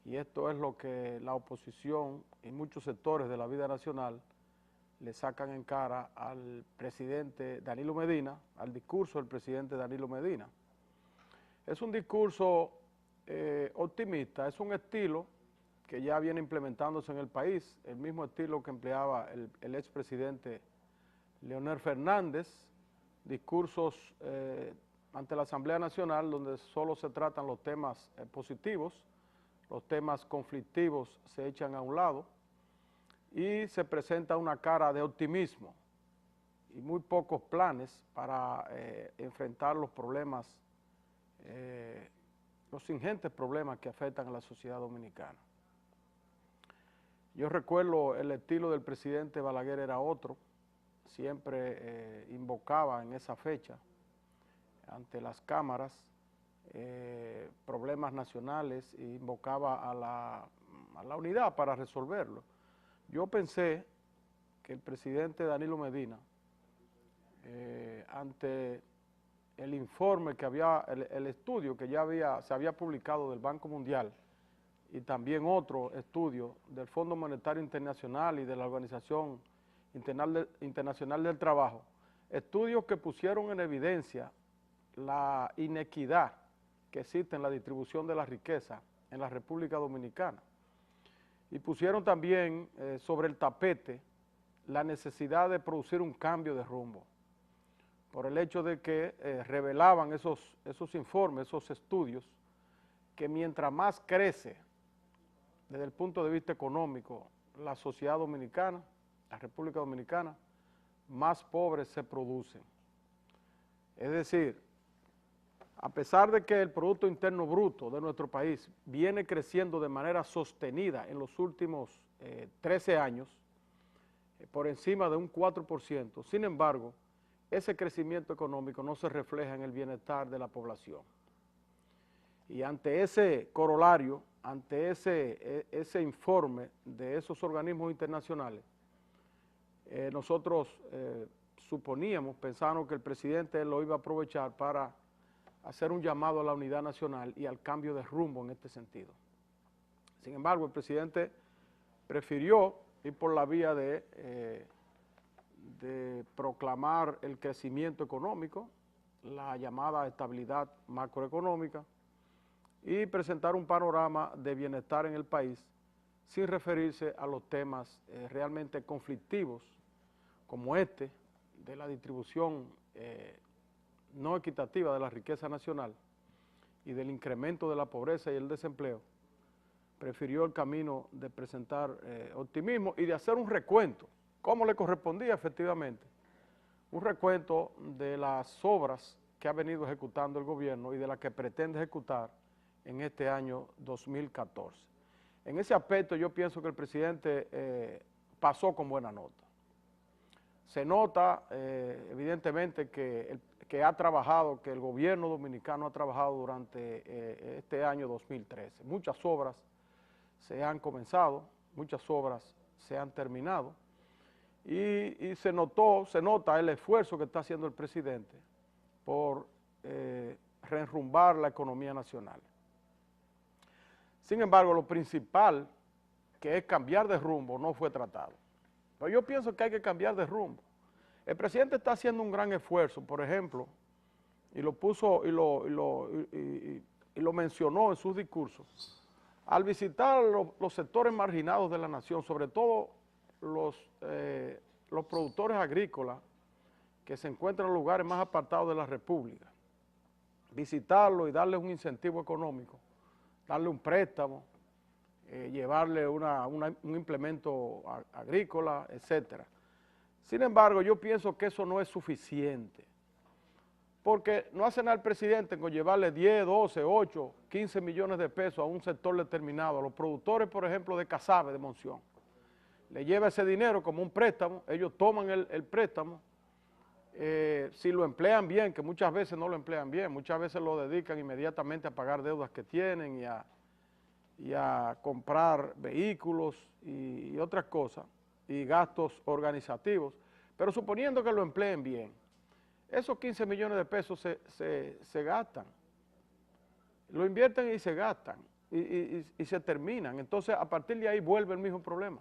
y esto es lo que la oposición y muchos sectores de la vida nacional le sacan en cara al presidente Danilo Medina, al discurso del presidente Danilo Medina. Es un discurso optimista, es un estilo que ya viene implementándose en el país, el mismo estilo que empleaba el expresidente Leonel Fernández, discursos ante la Asamblea Nacional donde solo se tratan los temas positivos, los temas conflictivos se echan a un lado y se presenta una cara de optimismo y muy pocos planes para enfrentar los problemas, los ingentes problemas que afectan a la sociedad dominicana. Yo recuerdo el estilo del presidente Balaguer era otro, siempre invocaba en esa fecha ante las cámaras problemas nacionales e invocaba a la unidad para resolverlo. Yo pensé que el presidente Danilo Medina, ante el informe que había, el estudio que ya se había publicado del Banco Mundial y también otro estudio del Fondo Monetario Internacional y de la Organización Internacional del Trabajo, estudios que pusieron en evidencia la inequidad que existe en la distribución de la riqueza en la República Dominicana. Y pusieron también sobre el tapete la necesidad de producir un cambio de rumbo, por el hecho de que revelaban esos informes, esos estudios, que mientras más crece desde el punto de vista económico la sociedad dominicana, la República Dominicana, más pobres se producen. Es decir, a pesar de que el Producto Interno Bruto de nuestro país viene creciendo de manera sostenida en los últimos 13 años, por encima de un 4%, sin embargo, ese crecimiento económico no se refleja en el bienestar de la población. Y ante ese corolario, ante ese informe de esos organismos internacionales, nosotros suponíamos, pensábamos que el presidente lo iba a aprovechar para hacer un llamado a la unidad nacional y al cambio de rumbo en este sentido. Sin embargo, el presidente prefirió ir por la vía de proclamar el crecimiento económico, la llamada estabilidad macroeconómica, y presentar un panorama de bienestar en el país sin referirse a los temas realmente conflictivos como este de la distribución no equitativa de la riqueza nacional y del incremento de la pobreza y el desempleo. Prefirió el camino de presentar optimismo y de hacer un recuento, como le correspondía efectivamente, un recuento de las obras que ha venido ejecutando el gobierno y de las que pretende ejecutar en este año 2014. En ese aspecto yo pienso que el presidente pasó con buena nota. Se nota evidentemente que ha trabajado, que el gobierno dominicano ha trabajado durante este año 2013. Muchas obras se han comenzado, muchas obras se han terminado y se nota el esfuerzo que está haciendo el presidente por reenrumbar la economía nacional. Sin embargo, lo principal, que es cambiar de rumbo, no fue tratado. Pero yo pienso que hay que cambiar de rumbo. El presidente está haciendo un gran esfuerzo, por ejemplo, y lo puso y lo mencionó en sus discursos, al visitar los sectores marginados de la nación, sobre todo los productores agrícolas que se encuentran en los lugares más apartados de la República, visitarlos y darles un incentivo económico, darle un préstamo, llevarle un implemento agrícola, etcétera. Sin embargo, yo pienso que eso no es suficiente, porque no hace nada el presidente con llevarle 10, 12, 8, 15 millones de pesos a un sector determinado, a los productores, por ejemplo, de Casabe, de Monción. Le lleva ese dinero como un préstamo, ellos toman el préstamo, si lo emplean bien, que muchas veces no lo emplean bien, muchas veces lo dedican inmediatamente a pagar deudas que tienen y a comprar vehículos y otras cosas, y gastos organizativos, pero suponiendo que lo empleen bien, esos 15 millones de pesos se gastan, lo invierten y se gastan. y se terminan. Entonces, a partir de ahí vuelve el mismo problema.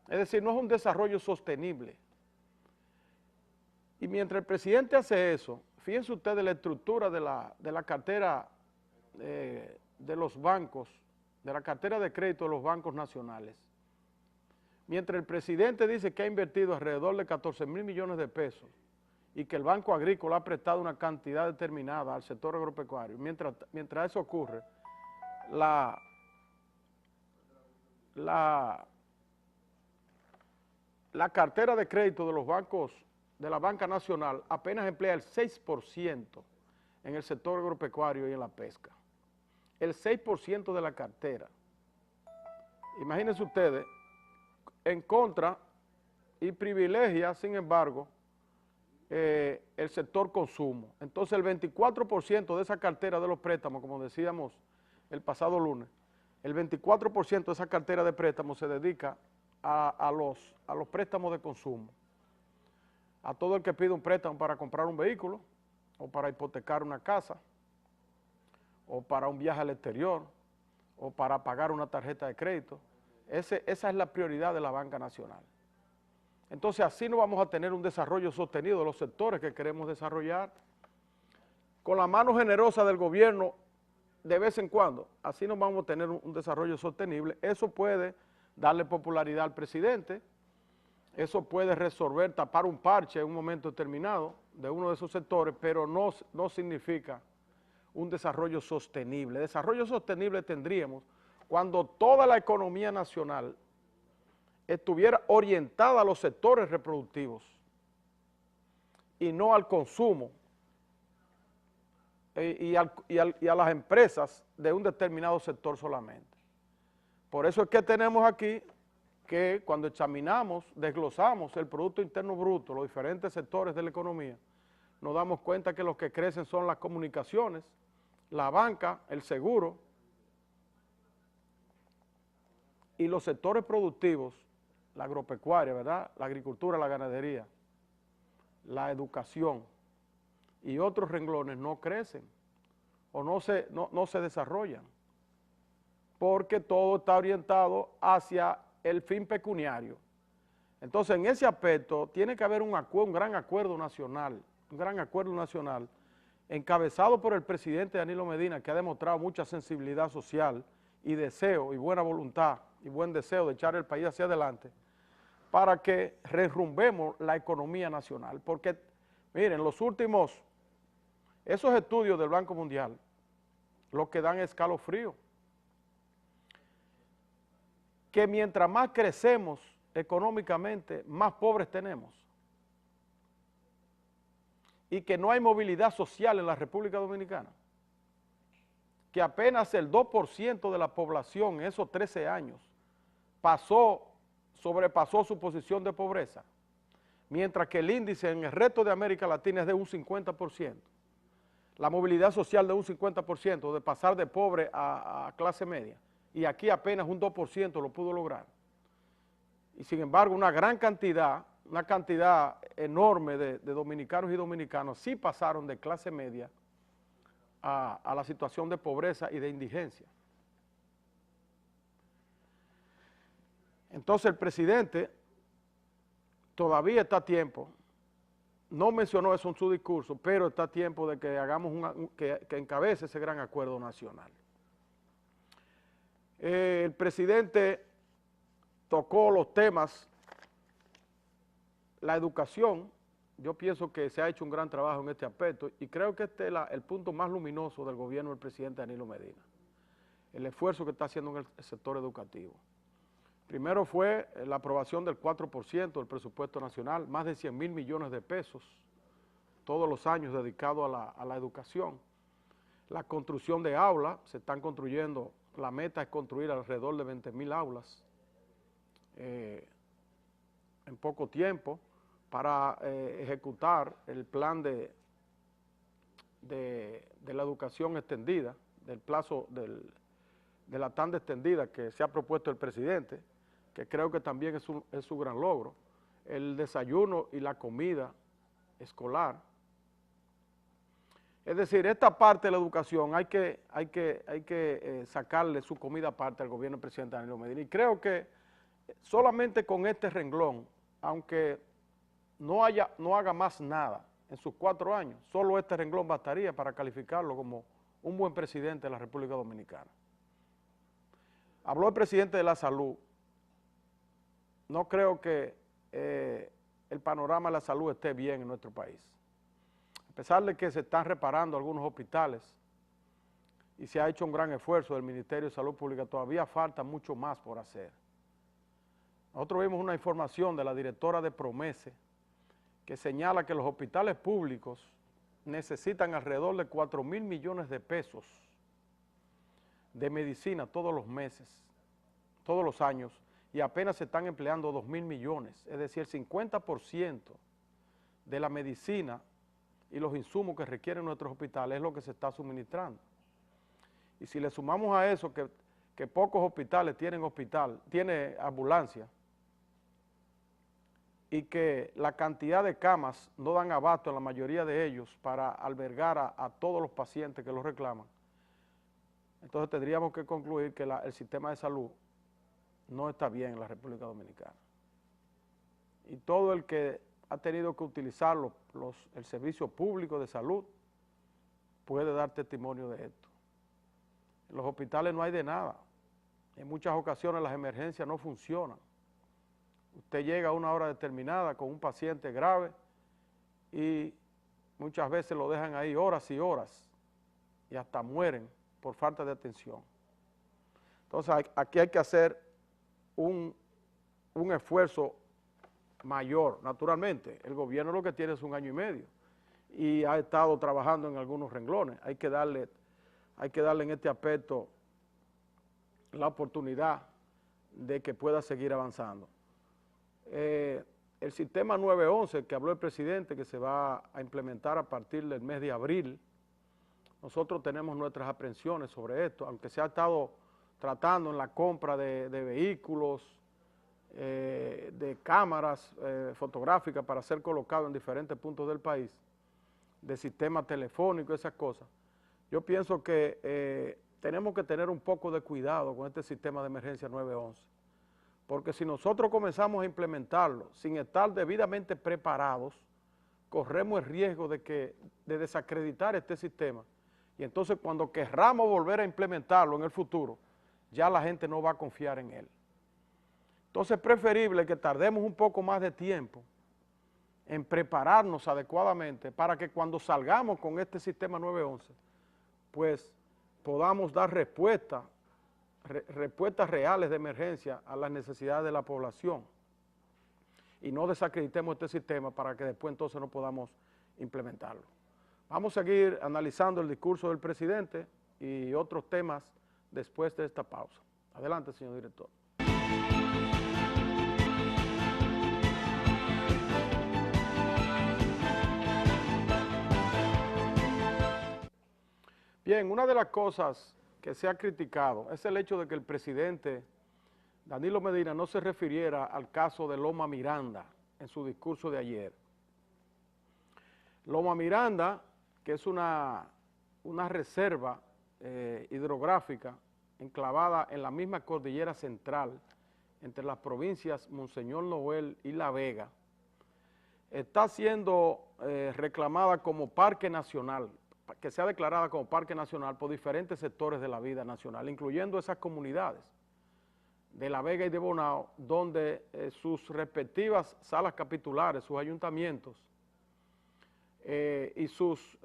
Es decir, no es un desarrollo sostenible. Y mientras el presidente hace eso, fíjense ustedes la estructura de la cartera de los bancos, de la cartera de crédito de los bancos nacionales. Mientras el presidente dice que ha invertido alrededor de 14,000 millones de pesos y que el Banco Agrícola ha prestado una cantidad determinada al sector agropecuario, mientras eso ocurre, la cartera de crédito de los bancos, de la banca nacional, apenas emplea el 6% en el sector agropecuario y en la pesca. El 6% de la cartera. Imagínense ustedes, en contra y privilegia, sin embargo, el sector consumo. Entonces el 24% de esa cartera de los préstamos, como decíamos el pasado lunes, el 24% de esa cartera de préstamos se dedica a los préstamos de consumo. A todo el que pide un préstamo para comprar un vehículo, o para hipotecar una casa, o para un viaje al exterior, o para pagar una tarjeta de crédito. Esa es la prioridad de la banca nacional. Entonces así no vamos a tener un desarrollo sostenido de los sectores que queremos desarrollar. Con la mano generosa del gobierno de vez en cuando, así no vamos a tener un desarrollo sostenible. Eso puede darle popularidad al presidente, eso puede resolver, tapar un parche en un momento determinado de uno de esos sectores, pero no significa un desarrollo sostenible. Desarrollo sostenible tendríamos cuando toda la economía nacional estuviera orientada a los sectores reproductivos y no al consumo y a las empresas de un determinado sector solamente. Por eso es que tenemos aquí que cuando examinamos, desglosamos el Producto Interno Bruto, los diferentes sectores de la economía, nos damos cuenta que los que crecen son las comunicaciones, la banca, el seguro y los sectores productivos, la agropecuaria, ¿verdad? La agricultura, la ganadería, la educación y otros renglones no crecen o no se desarrollan porque todo está orientado hacia el fin pecuniario. Entonces, en ese aspecto tiene que haber un gran acuerdo nacional, encabezado por el presidente Danilo Medina, que ha demostrado mucha sensibilidad social y deseo y buena voluntad y buen deseo de echar el país hacia adelante, para que derrumbemos la economía nacional. Porque, miren, esos estudios del Banco Mundial, lo que dan escalofrío, que mientras más crecemos económicamente, más pobres tenemos. Y que no hay movilidad social en la República Dominicana. Que apenas el 2% de la población en esos 13 años sobrepasó su posición de pobreza, mientras que el índice en el resto de América Latina es de un 50%. La movilidad social de un 50%, de pasar de pobre a clase media. Y aquí apenas un 2% lo pudo lograr. Y sin embargo, una cantidad enorme de dominicanos y dominicanas sí pasaron de clase media a la situación de pobreza y de indigencia. Entonces el presidente todavía está a tiempo, no mencionó eso en su discurso, pero está a tiempo de que hagamos que encabece ese gran acuerdo nacional. El presidente tocó los temas, la educación. Yo pienso que se ha hecho un gran trabajo en este aspecto y creo que este es el punto más luminoso del gobierno del presidente Danilo Medina, el esfuerzo que está haciendo en el sector educativo. Primero fue la aprobación del 4% del presupuesto nacional, más de 100,000 millones de pesos todos los años dedicados a la educación. La construcción de aulas, se están construyendo, la meta es construir alrededor de 20,000 aulas en poco tiempo para ejecutar el plan de la educación extendida, del plazo de la tanda extendida que se ha propuesto el presidente, que creo que también es su gran logro, el desayuno y la comida escolar. Es decir, esta parte de la educación hay que sacarle su comida aparte al gobierno del presidente Danilo Medina. Y creo que solamente con este renglón, aunque no haga más nada en sus 4 años, solo este renglón bastaría para calificarlo como un buen presidente de la República Dominicana. Habló el presidente de la salud. No creo que el panorama de la salud esté bien en nuestro país. A pesar de que se están reparando algunos hospitales y se ha hecho un gran esfuerzo del Ministerio de Salud Pública, todavía falta mucho más por hacer. Nosotros vimos una información de la directora de Promese que señala que los hospitales públicos necesitan alrededor de 4.000 millones de pesos de medicina todos los meses, todos los años, y apenas se están empleando 2.000 millones, es decir, el 50% de la medicina y los insumos que requieren nuestros hospitales es lo que se está suministrando. Y si le sumamos a eso que pocos hospitales tienen ambulancia, y que la cantidad de camas no dan abasto en la mayoría de ellos para albergar a todos los pacientes que los reclaman, entonces tendríamos que concluir que el sistema de salud no está bien en la República Dominicana. Y todo el que ha tenido que utilizar el servicio público de salud puede dar testimonio de esto. En los hospitales no hay de nada. En muchas ocasiones las emergencias no funcionan. Usted llega a una hora determinada con un paciente grave y muchas veces lo dejan ahí horas y horas y hasta mueren por falta de atención. Entonces aquí hay que hacer un esfuerzo mayor. Naturalmente, el gobierno lo que tiene es 1 año y medio y ha estado trabajando en algunos renglones. Hay que darle en este aspecto la oportunidad de que pueda seguir avanzando. El sistema 911 que habló el presidente, que se va a implementar a partir del mes de abril, nosotros tenemos nuestras aprensiones sobre esto, aunque se ha estado tratando en la compra de vehículos, de cámaras fotográficas para ser colocados en diferentes puntos del país, de sistemas telefónicos, esas cosas. Yo pienso que tenemos que tener un poco de cuidado con este sistema de emergencia 911, porque si nosotros comenzamos a implementarlo sin estar debidamente preparados, corremos el riesgo de desacreditar este sistema, y entonces cuando querramos volver a implementarlo en el futuro, ya la gente no va a confiar en él. Entonces es preferible que tardemos un poco más de tiempo en prepararnos adecuadamente para que cuando salgamos con este sistema 911, pues podamos dar respuestas reales de emergencia a las necesidades de la población y no desacreditemos este sistema para que después entonces no podamos implementarlo. Vamos a seguir analizando el discurso del presidente y otros temas después de esta pausa. Adelante, señor director. Bien, una de las cosas que se ha criticado es el hecho de que el presidente Danilo Medina no se refiriera al caso de Loma Miranda en su discurso de ayer. Loma Miranda, que es una reserva hidrográfica enclavada en la misma cordillera central entre las provincias Monseñor Noel y La Vega, está siendo reclamada como parque nacional, que sea declarada como parque nacional por diferentes sectores de la vida nacional, incluyendo esas comunidades de La Vega y de Bonao, donde sus respectivas salas capitulares, sus ayuntamientos y sus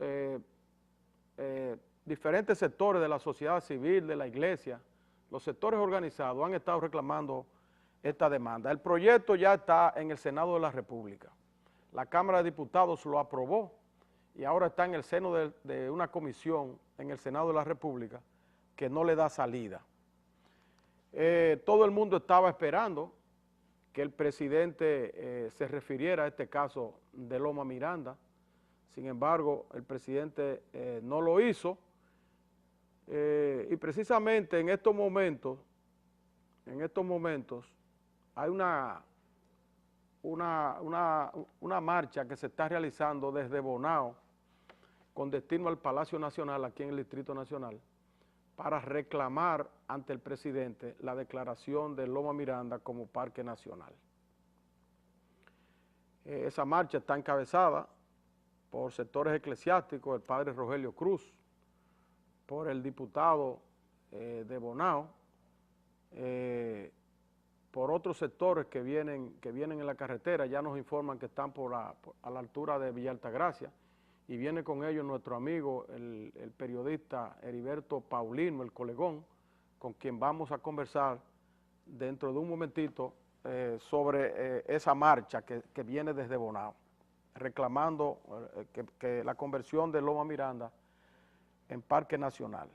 diferentes sectores de la sociedad civil, de la iglesia, los sectores organizados han estado reclamando esta demanda. El proyecto ya está en el Senado de la República. La Cámara de Diputados lo aprobó y ahora está en el seno de una comisión en el Senado de la República que no le da salida. Todo el mundo estaba esperando que el presidente se refiriera a este caso de Loma Miranda. Sin embargo, el presidente no lo hizo y precisamente en estos momentos hay una marcha que se está realizando desde Bonao con destino al Palacio Nacional, aquí en el Distrito Nacional, para reclamar ante el presidente la declaración de Loma Miranda como Parque Nacional. Esa marcha está encabezada por sectores eclesiásticos, el padre Rogelio Cruz, por el diputado de Bonao, por otros sectores que vienen en la carretera. Ya nos informan que están a la altura de Villa Altagracia, y viene con ellos nuestro amigo, el periodista Heriberto Paulino, el colegón, con quien vamos a conversar dentro de un momentito sobre esa marcha que viene desde Bonao, reclamando que la conversión de Loma Miranda en Parque Nacional.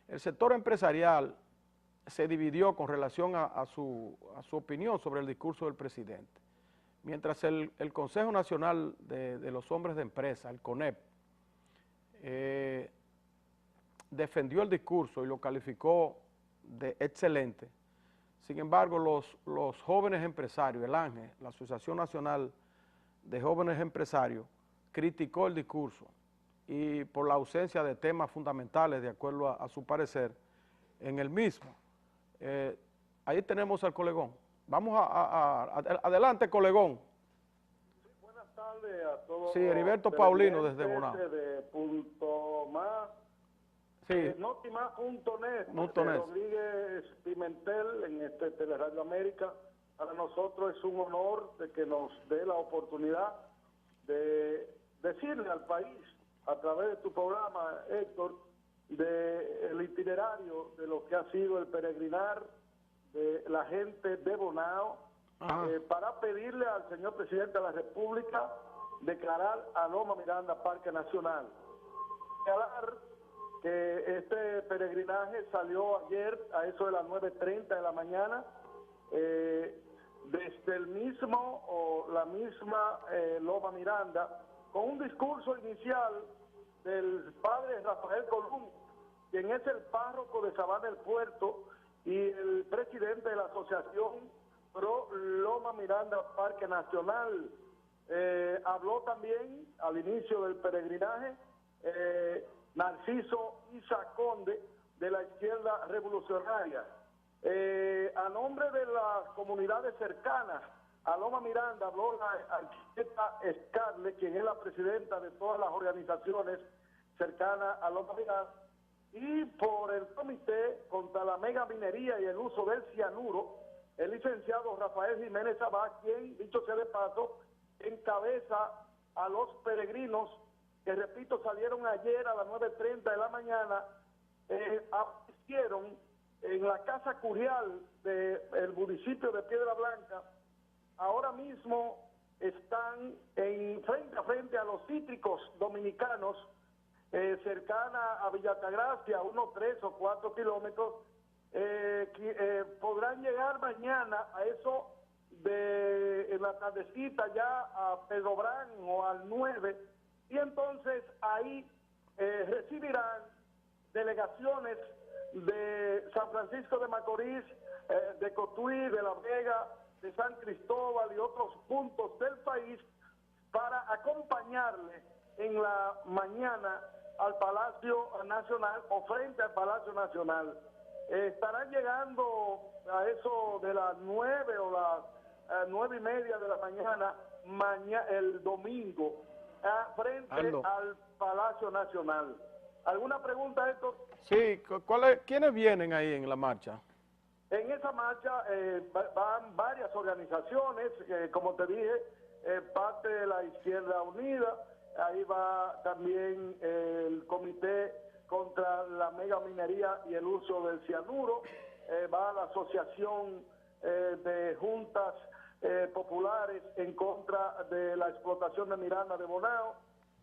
El sector empresarial se dividió con relación a su opinión sobre el discurso del presidente. Mientras el Consejo Nacional de los Hombres de Empresa, el CONEP, defendió el discurso y lo calificó de excelente, sin embargo los jóvenes empresarios, el ANGE, la Asociación Nacional de Jóvenes Empresarios, criticó el discurso y por la ausencia de temas fundamentales, de acuerdo a su parecer, en el mismo. Ahí tenemos al colegón. Vamos adelante, colegón. Sí, buenas tardes a todos. Sí, Heriberto Paulino desde Bonao. De Punto Más, Sí. Notimás.net, .net. Rodríguez Pimentel en Teleradio América. Para nosotros es un honor de que nos dé la oportunidad de decirle al país, a través de tu programa, Héctor, del itinerario de lo que ha sido el peregrinar de la gente de Bonao, para pedirle al señor presidente de la República declarar a Loma Miranda Parque Nacional. Señalar que este peregrinaje salió ayer a eso de las 9:30 de la mañana, desde el mismo o la misma Loma Miranda, con un discurso inicial del padre Rafael Colún, quien es el párroco de Sabana del Puerto y el presidente de la asociación Pro Loma Miranda Parque Nacional. Habló también al inicio del peregrinaje Narciso Isa Conde, de la izquierda revolucionaria. A nombre de las comunidades cercanas a Loma Miranda habló la arquitecta Scarlett, quien es la presidenta de todas las organizaciones cercanas a Loma Miranda, y por el Comité contra la Mega Minería y el Uso del Cianuro, el licenciado Rafael Jiménez Sabá, quien, dicho sea de paso, encabeza a los peregrinos que, repito, salieron ayer a las 9:30 de la mañana, aparecieron en la Casa Curial del municipio de Piedra Blanca. Ahora mismo están frente a frente a los cítricos dominicanos, cercana a Villa Altagracia, unos 3 o 4 kilómetros. Podrán llegar mañana a eso en la tardecita ya a Pedobrán o al 9, y entonces ahí recibirán delegaciones de San Francisco de Macorís, de Cotuí, de La Vega, de San Cristóbal y otros puntos del país, para acompañarle en la mañana al Palacio Nacional o frente al Palacio Nacional. Estarán llegando a eso de las 9 o las 9:30 de la mañana, el domingo, frente al Palacio Nacional. ¿Alguna pregunta, Héctor? Sí, ¿quiénes vienen ahí en la marcha? En esa marcha van varias organizaciones, como te dije, parte de la Izquierda Unida, ahí va también el Comité contra la Mega Minería y el Uso del Cianuro, va la Asociación de Juntas Populares en contra de la explotación de Miranda de Bonao,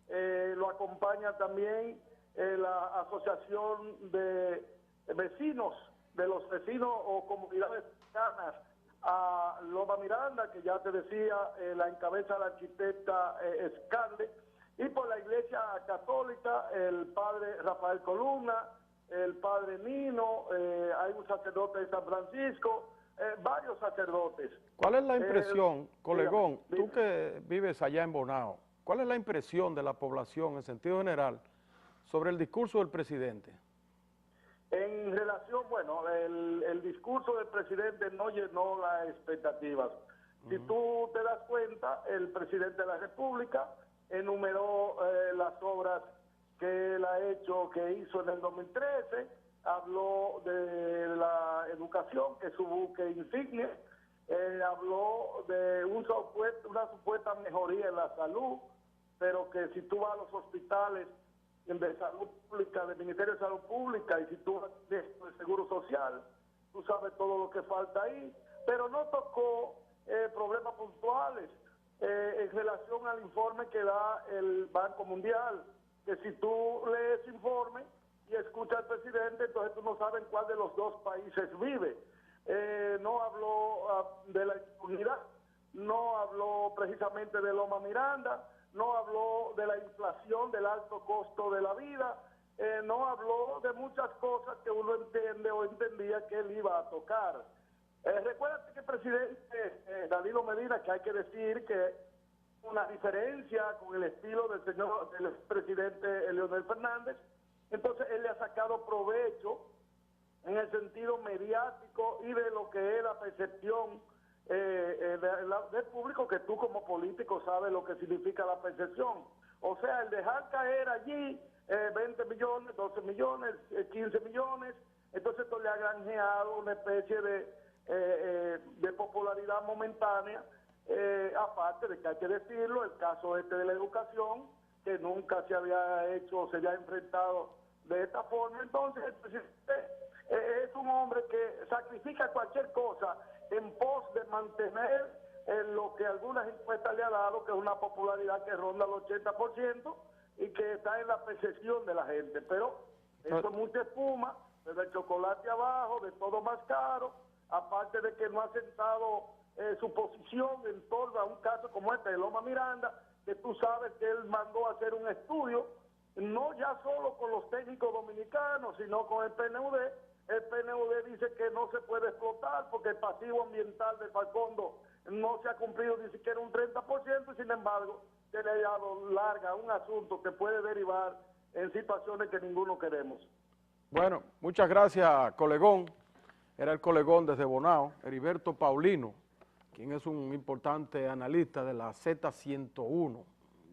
lo acompaña también la Asociación de Vecinos, de los vecinos o comunidades cercanas a Loma Miranda, que ya te decía, la encabeza la arquitecta Scarlett, y por la Iglesia Católica, el padre Rafael Columna, el padre Nino, hay un sacerdote de San Francisco, varios sacerdotes. ¿Cuál es la impresión, colegón, tú que vives allá en Bonao, ¿cuál es la impresión de la población en sentido general sobre el discurso del presidente? En relación, bueno, el discurso del presidente no llenó las expectativas. Si tú te das cuenta, el presidente de la República enumeró las obras que él ha hecho, que hizo en el 2013, habló de la educación, que es su buque insignia, habló de una supuesta mejoría en la salud, pero que si tú vas a los hospitales de salud pública, del Ministerio de Salud Pública, y si tú vas del Seguro Social, tú sabes todo lo que falta ahí, pero no tocó problemas puntuales en relación al informe que da el Banco Mundial, que si tú lees ese informe y escuchas al presidente, entonces tú no sabes en cuál de los dos países vive. No habló de la impunidad, no habló precisamente de Loma Miranda, no habló de la inflación, del alto costo de la vida, no habló de muchas cosas que uno entiende o entendía que él iba a tocar. Recuérdate que el presidente Danilo Medina, que hay que decir que una diferencia con el estilo del presidente Leonel Fernández, entonces él le ha sacado provecho en el sentido mediático y de lo que es la percepción del público, que tú como político sabes lo que significa la percepción. O sea, el dejar caer allí 20 millones, 12 millones, 15 millones, entonces esto le ha granjeado una especie de popularidad momentánea, aparte de que hay que decirlo, el caso de la educación, que nunca se había hecho, se había enfrentado de esta forma. Entonces el presidente es un hombre que sacrifica cualquier cosa en pos de mantener lo que algunas encuestas le ha dado, que es una popularidad que ronda el 80% y que está en la percepción de la gente. Pero eso es mucha espuma, desde el chocolate abajo, de todo más caro, aparte de que no ha sentado su posición en torno a un caso como este de Loma Miranda, que tú sabes que él mandó a hacer un estudio, no ya solo con los técnicos dominicanos, sino con el PNUD. El PNUD dice que no se puede explotar porque el pasivo ambiental de Falcondo no se ha cumplido ni siquiera un 30%, y sin embargo se le ha dado larga un asunto que puede derivar en situaciones que ninguno queremos. Bueno, muchas gracias, colegón. Era el colegón desde Bonao, Heriberto Paulino, quien es un importante analista de la Z101,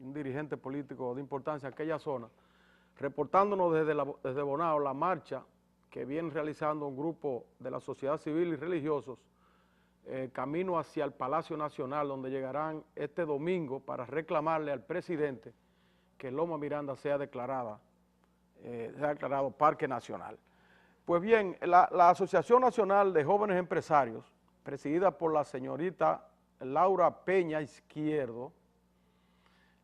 un dirigente político de importancia en aquella zona, reportándonos desde Bonao la marcha que viene realizando un grupo de la sociedad civil y religiosos camino hacia el Palacio Nacional, donde llegarán este domingo para reclamarle al presidente que Loma Miranda sea declarado Parque Nacional. Pues bien, la Asociación Nacional de Jóvenes Empresarios, presidida por la señorita Laura Peña Izquierdo,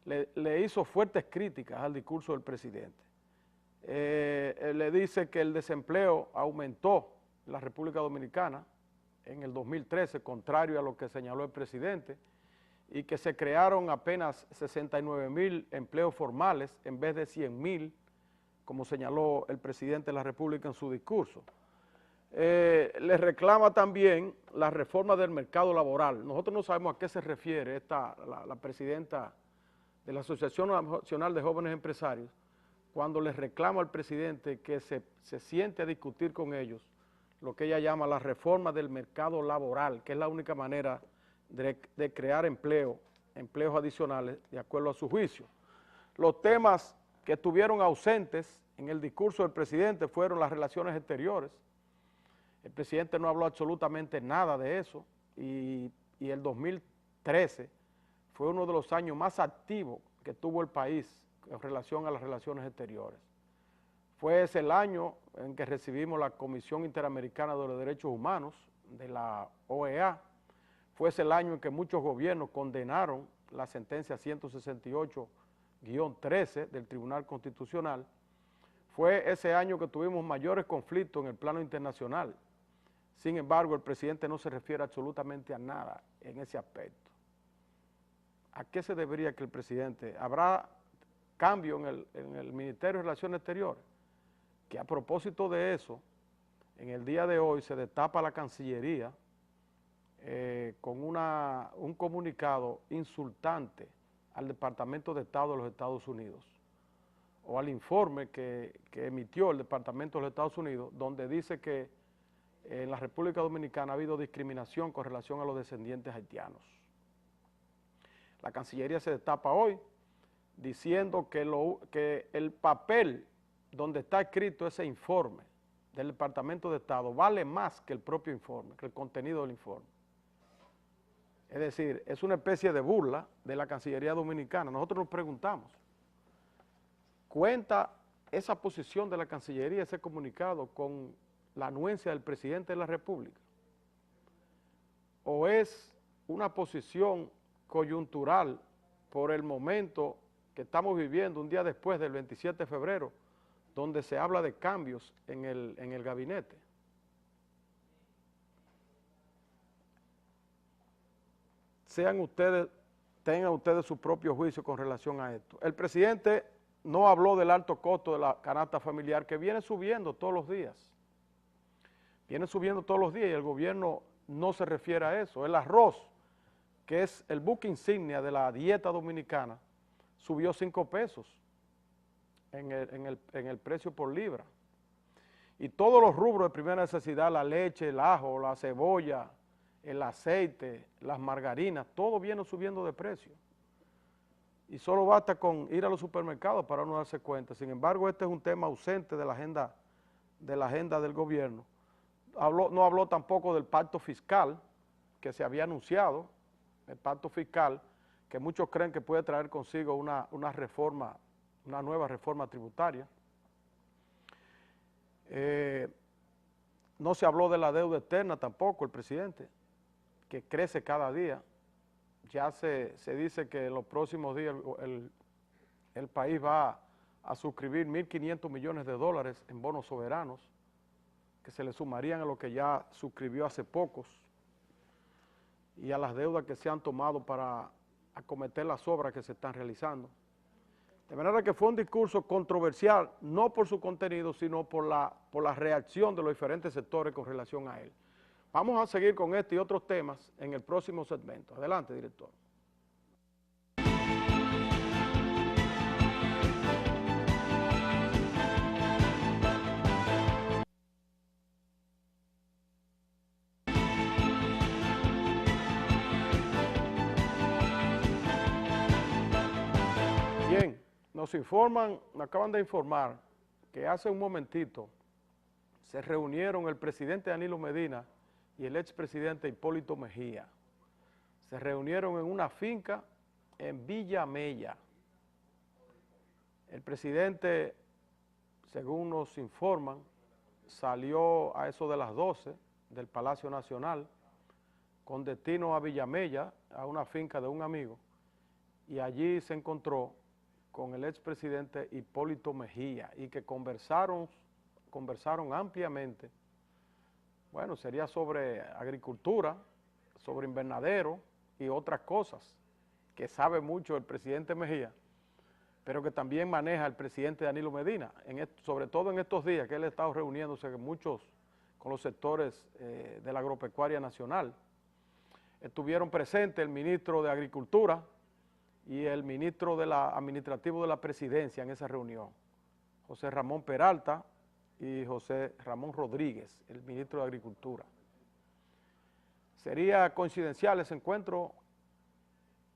le hizo fuertes críticas al discurso del presidente. Le dice que el desempleo aumentó en la República Dominicana en el 2013, contrario a lo que señaló el presidente, y que se crearon apenas 69,000 empleos formales en vez de 100,000, como señaló el presidente de la República en su discurso. Le reclama también la reforma del mercado laboral. Nosotros no sabemos a qué se refiere la presidenta de la Asociación Nacional de Jóvenes Empresarios, cuando les reclama al presidente que se siente a discutir con ellos lo que ella llama la reforma del mercado laboral, que es la única manera de crear empleos adicionales de acuerdo a su juicio. Los temas que estuvieron ausentes en el discurso del presidente fueron las relaciones exteriores. El presidente no habló absolutamente nada de eso y el 2013 fue uno de los años más activos que tuvo el país en relación a las relaciones exteriores. Fue ese el año en que recibimos la Comisión Interamericana de los Derechos Humanos de la OEA. Fue ese el año en que muchos gobiernos condenaron la sentencia 168-13 del Tribunal Constitucional. Fue ese año que tuvimos mayores conflictos en el plano internacional. Sin embargo, el presidente no se refiere absolutamente a nada en ese aspecto. ¿A qué se debería que el presidente? ¿Habrá cambio en el Ministerio de Relaciones Exteriores? Que a propósito de eso, en el día de hoy se destapa la Cancillería con un comunicado insultante al Departamento de Estado de los Estados Unidos, o al informe que emitió el Departamento de los Estados Unidos, donde dice que en la República Dominicana ha habido discriminación con relación a los descendientes haitianos. La Cancillería se destapa hoy diciendo que el papel donde está escrito ese informe del Departamento de Estado vale más que el propio informe, que el contenido del informe. Es decir, es una especie de burla de la Cancillería Dominicana. Nosotros nos preguntamos, ¿cuenta esa posición de la Cancillería, ese comunicado, con la anuencia del presidente de la República? ¿O es una posición coyuntural por el momento que estamos viviendo un día después del 27 de febrero, donde se habla de cambios en el gabinete? Tengan ustedes su propio juicio con relación a esto. El presidente no habló del alto costo de la canasta familiar, que viene subiendo todos los días. Viene subiendo todos los días y el gobierno no se refiere a eso. El arroz, que es el buque insignia de la dieta dominicana, subió 5 pesos en el precio por libra. Y todos los rubros de primera necesidad, la leche, el ajo, la cebolla, el aceite, las margarinas, todo viene subiendo de precio. Y solo basta con ir a los supermercados para uno darse cuenta. Sin embargo, este es un tema ausente de la agenda del gobierno. No habló tampoco del pacto fiscal que se había anunciado, el pacto fiscal, que muchos creen que puede traer consigo una nueva reforma tributaria. No se habló de la deuda externa tampoco, el presidente, que crece cada día. Ya se dice que en los próximos días el país va a suscribir 1.500 millones de dólares en bonos soberanos, que se le sumarían a lo que ya suscribió hace pocos y a las deudas que se han tomado para acometer las obras que se están realizando. De manera que fue un discurso controversial, no por su contenido, sino por la reacción de los diferentes sectores con relación a él. Vamos a seguir con este y otros temas en el próximo segmento. Adelante, director. Bien, nos acaban de informar que hace un momentito se reunieron el presidente Danilo Medina y el expresidente Hipólito Mejía. Se reunieron en una finca en Villa Mella. El presidente, según nos informan, salió a eso de las 12 del Palacio Nacional con destino a Villa Mella, a una finca de un amigo, y allí se encontró con el expresidente Hipólito Mejía y que conversaron ampliamente. Bueno, sería sobre agricultura, sobre invernadero y otras cosas que sabe mucho el presidente Mejía, pero que también maneja el presidente Danilo Medina, sobre todo en estos días que él ha estado reuniéndose con los sectores de la agropecuaria nacional. Estuvieron presentes el ministro de Agricultura y el ministro administrativo de la presidencia en esa reunión, José Ramón Peralta y José Ramón Rodríguez, el ministro de Agricultura. ¿Sería coincidencial ese encuentro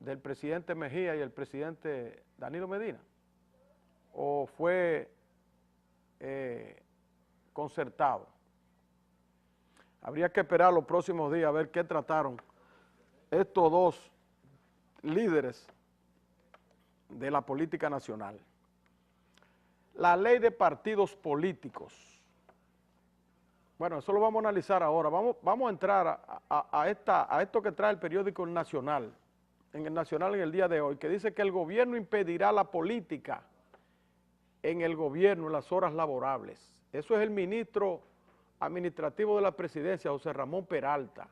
del presidente Mejía y el presidente Danilo Medina? ¿O fue concertado? Habría que esperar los próximos días a ver qué trataron estos dos líderes de la política nacional. La ley de partidos políticos. Bueno, eso lo vamos a analizar ahora. Vamos a entrar a esto que trae el periódico El Nacional, en el día de hoy, que dice que el gobierno impedirá la política en el gobierno en las horas laborables. Eso es el ministro administrativo de la presidencia, José Ramón Peralta.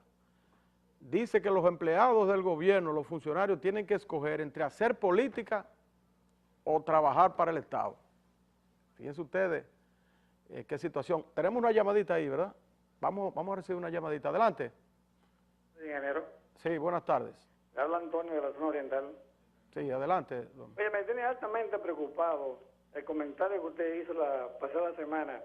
Dice que los empleados del gobierno, los funcionarios, tienen que escoger entre hacer política o trabajar para el Estado. Fíjense ustedes qué situación. Tenemos una llamadita ahí, ¿verdad? Vamos a recibir una llamadita. Adelante. Ingeniero. Sí, buenas tardes. Habla Antonio de la zona oriental. Sí, adelante. Oye, me tiene altamente preocupado el comentario que usted hizo la pasada semana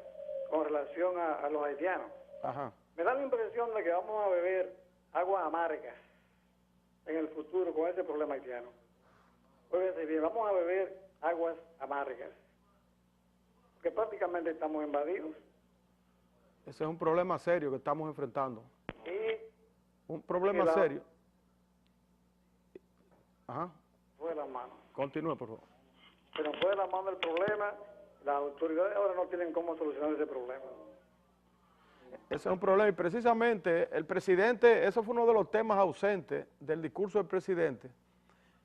con relación a los haitianos. Ajá. Me da la impresión de que vamos a beber aguas amargas en el futuro con ese problema haitiano. Óigase bien, vamos a beber aguas amargas, porque prácticamente estamos invadidos. Ese es un problema serio que estamos enfrentando. Y Un problema serio. Ajá. fue de la mano. Continúe, por favor. Se nos fue de la mano el problema. Las autoridades ahora no tienen cómo solucionar ese problema. Ese es un problema y precisamente el presidente, eso fue uno de los temas ausentes del discurso del presidente,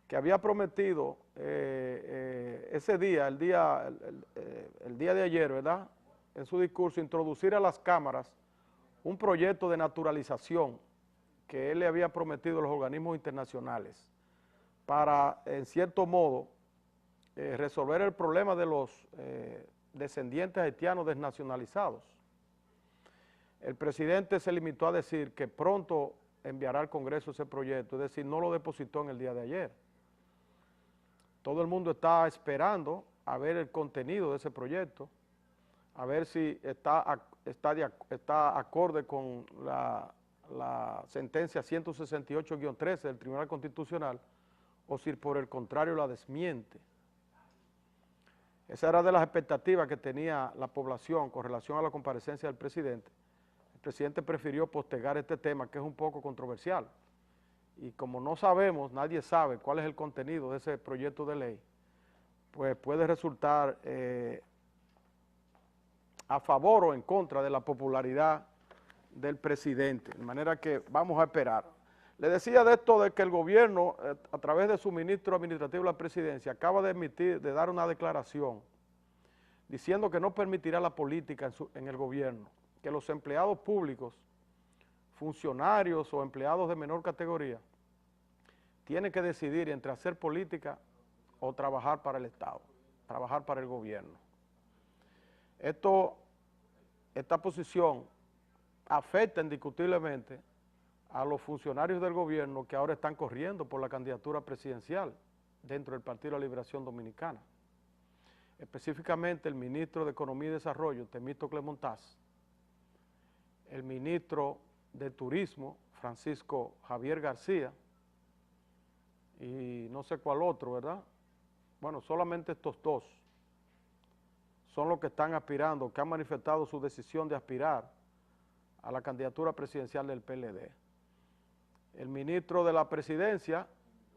que había prometido ese día, el día de ayer, ¿verdad?, en su discurso, introducir a las cámaras un proyecto de naturalización que él le había prometido a los organismos internacionales para, en cierto modo, resolver el problema de los descendientes haitianos desnacionalizados. El presidente se limitó a decir que pronto enviará al Congreso ese proyecto, es decir, no lo depositó en el día de ayer. Todo el mundo está esperando a ver el contenido de ese proyecto, a ver si está acorde con la sentencia 168-13 del Tribunal Constitucional o si por el contrario la desmiente. Esa era de las expectativas que tenía la población con relación a la comparecencia del presidente. El presidente prefirió postergar este tema, que es un poco controversial. Y como no sabemos, nadie sabe cuál es el contenido de ese proyecto de ley, pues puede resultar a favor o en contra de la popularidad del presidente. De manera que vamos a esperar. Le decía de esto de que el gobierno, a través de su ministro administrativo de la presidencia, acaba de dar una declaración diciendo que no permitirá la política en el gobierno, que los empleados públicos, funcionarios o empleados de menor categoría, tienen que decidir entre hacer política o trabajar para el Estado, trabajar para el gobierno. Esta posición afecta indiscutiblemente a los funcionarios del gobierno que ahora están corriendo por la candidatura presidencial dentro del Partido de la Liberación Dominicana. Específicamente el ministro de Economía y Desarrollo, Temístocles Montaz, el ministro de Turismo, Francisco Javier García, y no sé cuál otro, ¿verdad? Bueno, solamente estos dos son los que están aspirando, que han manifestado su decisión de aspirar a la candidatura presidencial del PLD. El ministro de la Presidencia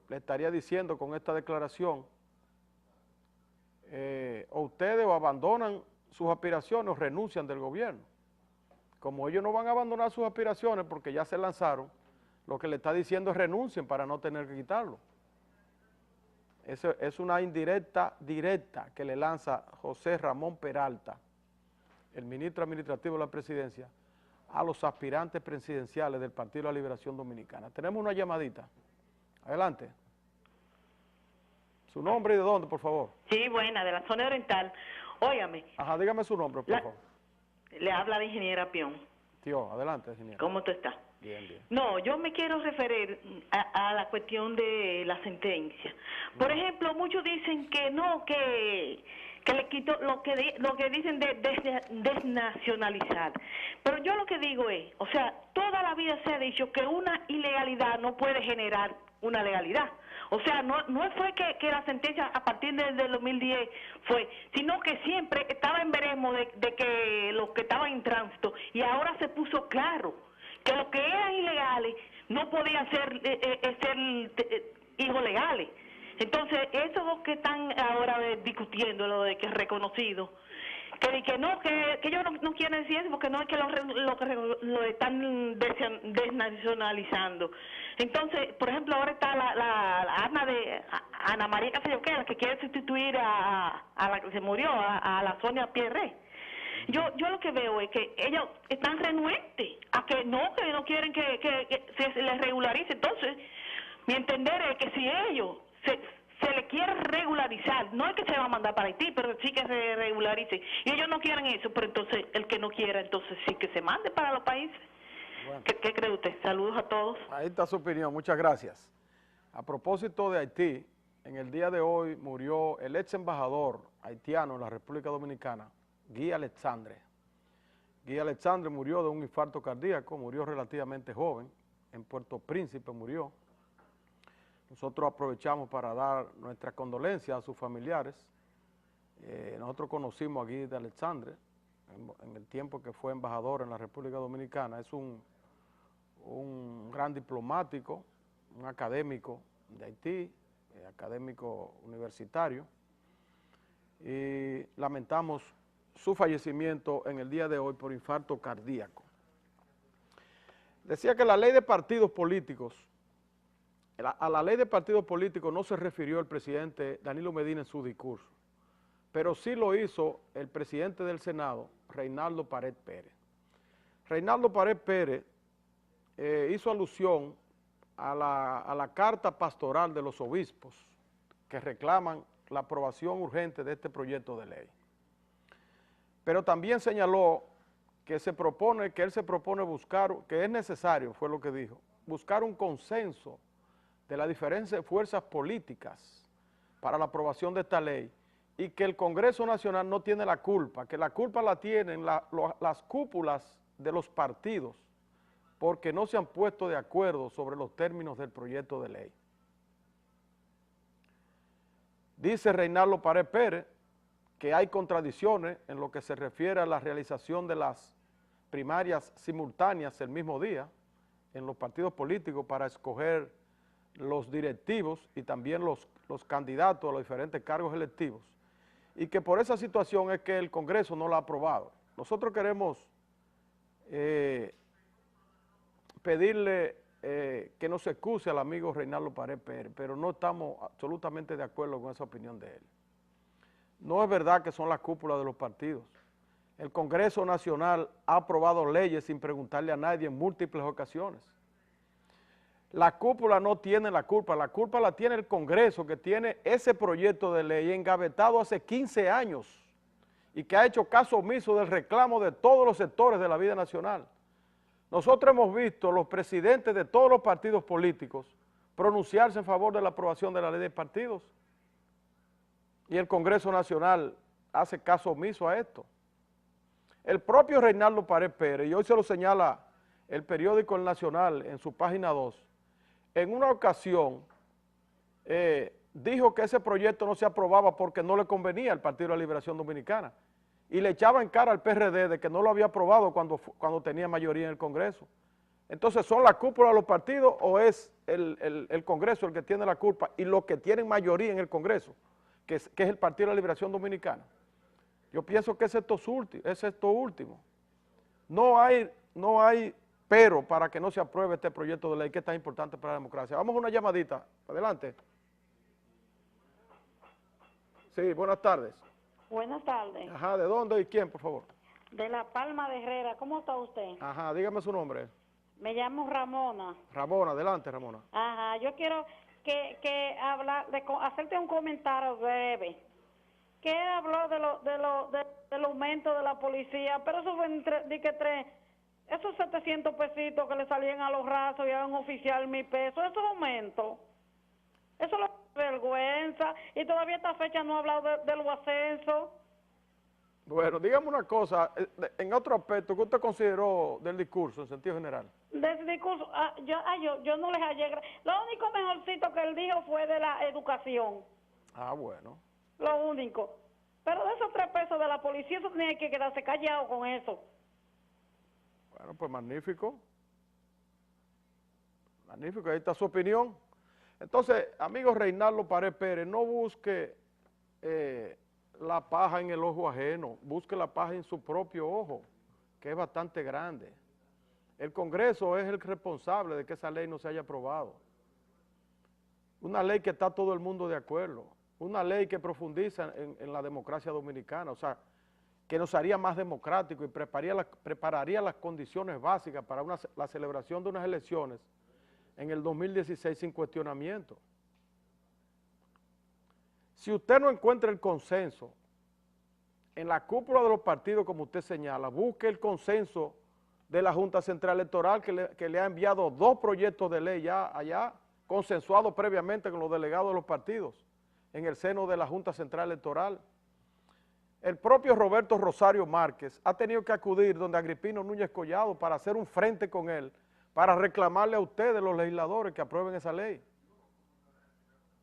le estaría diciendo con esta declaración, o ustedes o abandonan sus aspiraciones o renuncian del gobierno. Como ellos no van a abandonar sus aspiraciones porque ya se lanzaron, lo que le está diciendo es renuncien para no tener que quitarlo. Eso es una indirecta directa que le lanza José Ramón Peralta, el ministro administrativo de la Presidencia, a los aspirantes presidenciales del Partido de la Liberación Dominicana. Tenemos una llamadita. Adelante. ¿Su nombre y de dónde, por favor? Sí, buena, de la zona oriental. Óigame. Ajá, dígame su nombre, por favor. Le habla la ingeniera Pion. Tío, adelante, ingeniera. ¿Cómo tú estás? Bien, bien. No, yo me quiero referir a la cuestión de la sentencia. Por ejemplo, muchos dicen que no, que le quitó lo que dicen de desnacionalizar. Pero yo lo que digo es, o sea, toda la vida se ha dicho que una ilegalidad no puede generar una legalidad. O sea, no fue que la sentencia a partir del 2010 fue, sino que siempre estaba en veremos de que los que estaban en tránsito, y ahora se puso claro que los que eran ilegales no podían ser hijos legales. Entonces, esos que están ahora discutiendo lo de que es reconocido, que no, que ellos no quieren decir eso porque no es que lo están desnacionalizando. Entonces, por ejemplo, ahora está la Ana María Casello, la que quiere sustituir a la que se murió, a la Sonia Pierre. Yo lo que veo es que ellos están renuentes a que no quieren que se les regularice. Entonces, mi entender es que si ellos se le quiere regularizar, no es que se va a mandar para Haití, pero sí que se regularice. Y ellos no quieren eso, pero entonces el que no quiera, entonces sí que se mande para los países. Bueno. ¿Qué cree usted? Saludos a todos. Ahí está su opinión, muchas gracias. A propósito de Haití, en el día de hoy murió el ex embajador haitiano en la República Dominicana, Guy Alexandre. Guy Alexandre murió de un infarto cardíaco, murió relativamente joven, en Puerto Príncipe murió. Nosotros aprovechamos para dar nuestras condolencias a sus familiares. Nosotros conocimos a Guy de Alexandre en el tiempo que fue embajador en la República Dominicana. Es un gran diplomático, un académico de Haití, académico universitario, y lamentamos su fallecimiento en el día de hoy por infarto cardíaco. Decía que la ley de partidos políticos, a la ley de partidos políticos no se refirió el presidente Danilo Medina en su discurso, pero sí lo hizo el presidente del Senado, Reinaldo Pared Pérez. Reinaldo Pared Pérez hizo alusión a la carta pastoral de los obispos que reclaman la aprobación urgente de este proyecto de ley. Pero también señaló que él se propone buscar, que es necesario, fue lo que dijo, buscar un consenso de las diferentes fuerzas políticas para la aprobación de esta ley y que el Congreso Nacional no tiene la culpa, que la culpa la tienen las cúpulas de los partidos porque no se han puesto de acuerdo sobre los términos del proyecto de ley. Dice Reinaldo Pared Pérez que hay contradicciones en lo que se refiere a la realización de las primarias simultáneas el mismo día en los partidos políticos para escoger los directivos y también los candidatos a los diferentes cargos electivos, y que por esa situación es que el Congreso no la ha aprobado. Nosotros queremos pedirle que nos excuse al amigo Reinaldo Pared Pérez, pero no estamos absolutamente de acuerdo con esa opinión de él. No es verdad que son las cúpulas de los partidos. El Congreso Nacional ha aprobado leyes sin preguntarle a nadie en múltiples ocasiones. La cúpula no tiene la culpa la tiene el Congreso, que tiene ese proyecto de ley engavetado hace 15 años y que ha hecho caso omiso del reclamo de todos los sectores de la vida nacional. Nosotros hemos visto los presidentes de todos los partidos políticos pronunciarse en favor de la aprobación de la ley de partidos y el Congreso Nacional hace caso omiso a esto. El propio Reinaldo Pared Pérez, y hoy se lo señala el periódico El Nacional en su página 2, en una ocasión dijo que ese proyecto no se aprobaba porque no le convenía al Partido de la Liberación Dominicana y le echaba en cara al PRD de que no lo había aprobado cuando tenía mayoría en el Congreso. Entonces, ¿son la cúpula de los partidos o es el Congreso el que tiene la culpa y los que tienen mayoría en el Congreso, que es el Partido de la Liberación Dominicana? Yo pienso que es esto último. No hay pero para que no se apruebe este proyecto de ley que es tan importante para la democracia. Vamos a una llamadita. Adelante. Sí, buenas tardes. Buenas tardes. Ajá, ¿de dónde y quién, por favor? De La Palma de Herrera. ¿Cómo está usted? Ajá, dígame su nombre. Me llamo Ramona. Ramona, adelante, Ramona. Ajá, yo quiero hacerte un comentario breve. Que habló del aumento de la policía, pero eso fue esos 700 pesitos que le salían a los rasos y a un oficial 1,000 pesos, esos aumentos. Eso es lo que vergüenza, y todavía esta fecha no ha hablado de los ascensos. Bueno, dígame una cosa, en otro aspecto, ¿qué usted consideró del discurso en sentido general? Del discurso, yo no les hallé. Lo único mejorcito que él dijo fue de la educación. Ah, bueno. Lo único. Pero de esos 3 pesos de la policía, eso tenía que quedarse callado con eso. Bueno, pues magnífico. Magnífico, ahí está su opinión. Entonces, amigo Reinaldo Pared Pérez, no busque la paja en el ojo ajeno, busque la paja en su propio ojo, que es bastante grande. El Congreso es el responsable de que esa ley no se haya aprobado. Una ley que está todo el mundo de acuerdo, una ley que profundiza en la democracia dominicana, o sea, que nos haría más democrático y prepararía las condiciones básicas para la celebración de unas elecciones en el 2016 sin cuestionamiento. Si usted no encuentra el consenso en la cúpula de los partidos, como usted señala, busque el consenso de la Junta Central Electoral que le ha enviado 2 proyectos de ley ya allá, consensuados previamente con los delegados de los partidos. en el seno de la Junta Central Electoral. El propio Roberto Rosario Márquez ha tenido que acudir donde Agripino Núñez Collado para hacer un frente con él, para reclamarle a ustedes, los legisladores, que aprueben esa ley.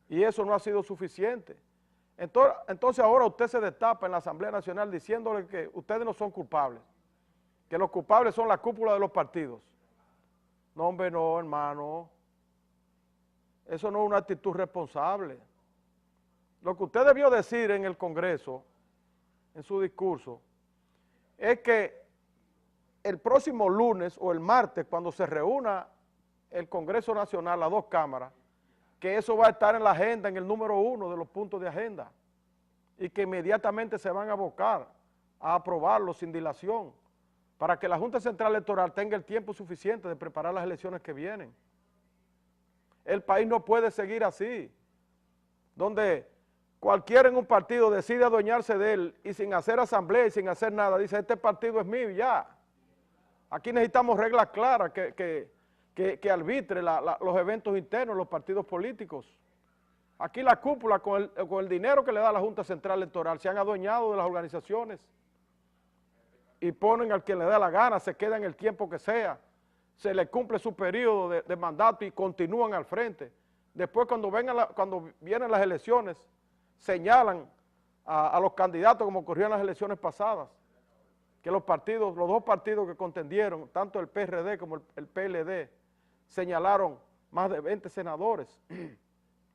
Y eso no ha sido suficiente. Entonces ahora usted se destapa en la Asamblea Nacional diciéndole que ustedes no son culpables, que los culpables son la cúpula de los partidos. No, hombre, no, hermano. Eso no es una actitud responsable. Lo que usted debió decir en el Congreso, en su discurso, es que el próximo lunes o el martes, cuando se reúna el Congreso Nacional, las dos cámaras, que eso va a estar en la agenda, en el número 1 de los puntos de agenda, y que inmediatamente se van a abocar a aprobarlo sin dilación, para que la Junta Central Electoral tenga el tiempo suficiente de preparar las elecciones que vienen. El país no puede seguir así, donde cualquiera en un partido decide adueñarse de él y sin hacer asamblea y sin hacer nada, dice, este partido es mío y ya. Aquí necesitamos reglas claras que arbitre los eventos internos de los partidos políticos. Aquí la cúpula, con el dinero que le da la Junta Central Electoral, se han adueñado de las organizaciones y ponen al que le da la gana, se quedan el tiempo que sea, se le cumple su periodo de mandato y continúan al frente. Después cuando vienen las elecciones, señalan a los candidatos como ocurrió en las elecciones pasadas, que los dos partidos que contendieron, tanto el PRD como el PLD, señalaron más de 20 senadores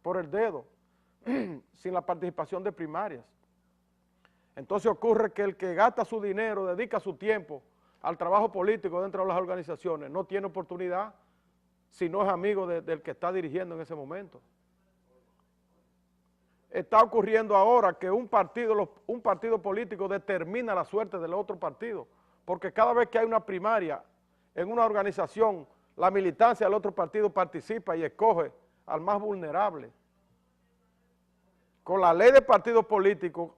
por el dedo, sin la participación de primarias. Entonces ocurre que el que gasta su dinero, dedica su tiempo al trabajo político dentro de las organizaciones, no tiene oportunidad si no es amigo del que está dirigiendo en ese momento. Está ocurriendo ahora que un partido político determina la suerte del otro partido, porque cada vez que hay una primaria en una organización, la militancia del otro partido participa y escoge al más vulnerable. Con la ley de partidos políticos,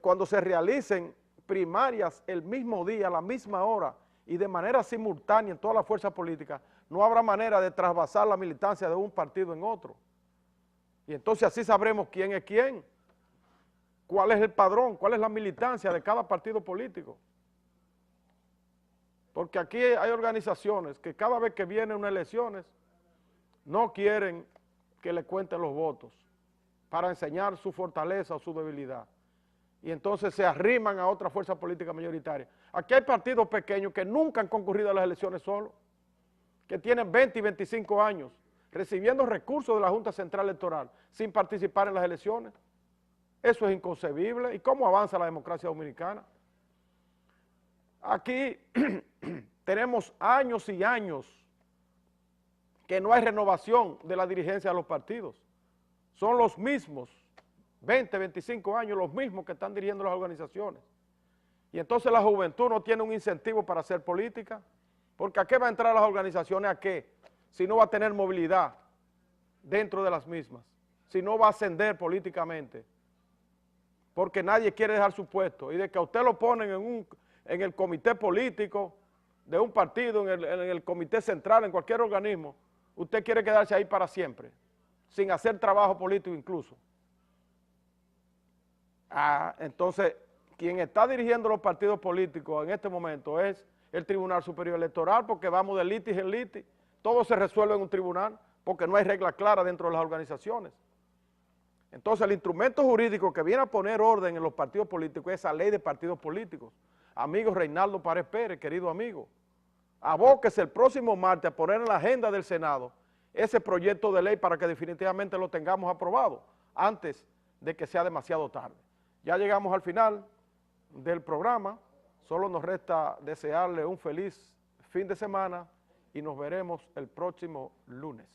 cuando se realicen primarias el mismo día, a la misma hora y de manera simultánea en todas las fuerzas políticas, no habrá manera de trasvasar la militancia de un partido en otro. Y entonces así sabremos quién es quién, cuál es el padrón, cuál es la militancia de cada partido político. Porque aquí hay organizaciones que cada vez que vienen unas elecciones no quieren que le cuenten los votos para enseñar su fortaleza o su debilidad. Y entonces se arriman a otra fuerza política mayoritaria. Aquí hay partidos pequeños que nunca han concurrido a las elecciones solos, que tienen 20 y 25 años recibiendo recursos de la Junta Central Electoral sin participar en las elecciones. Eso es inconcebible. ¿Y cómo avanza la democracia dominicana? Aquí tenemos años y años que no hay renovación de la dirigencia de los partidos. Son los mismos, 20, 25 años, los mismos que están dirigiendo las organizaciones. Y entonces la juventud no tiene un incentivo para hacer política, porque ¿a qué va a entrar las organizaciones? ¿A qué? Si no va a tener movilidad dentro de las mismas, si no va a ascender políticamente, porque nadie quiere dejar su puesto, y de que a usted lo ponen en el comité político de un partido, en el comité central, en cualquier organismo, usted quiere quedarse ahí para siempre, sin hacer trabajo político incluso. Entonces, quien está dirigiendo los partidos políticos en este momento es el Tribunal Superior Electoral, porque vamos de litis en litis, todo se resuelve en un tribunal, porque no hay regla clara dentro de las organizaciones. Entonces, el instrumento jurídico que viene a poner orden en los partidos políticos es esa ley de partidos políticos. Amigo Reinaldo Párez Pérez, querido amigo, abóquese el próximo martes a poner en la agenda del Senado ese proyecto de ley para que definitivamente lo tengamos aprobado antes de que sea demasiado tarde. Ya llegamos al final del programa, solo nos resta desearle un feliz fin de semana y nos veremos el próximo lunes.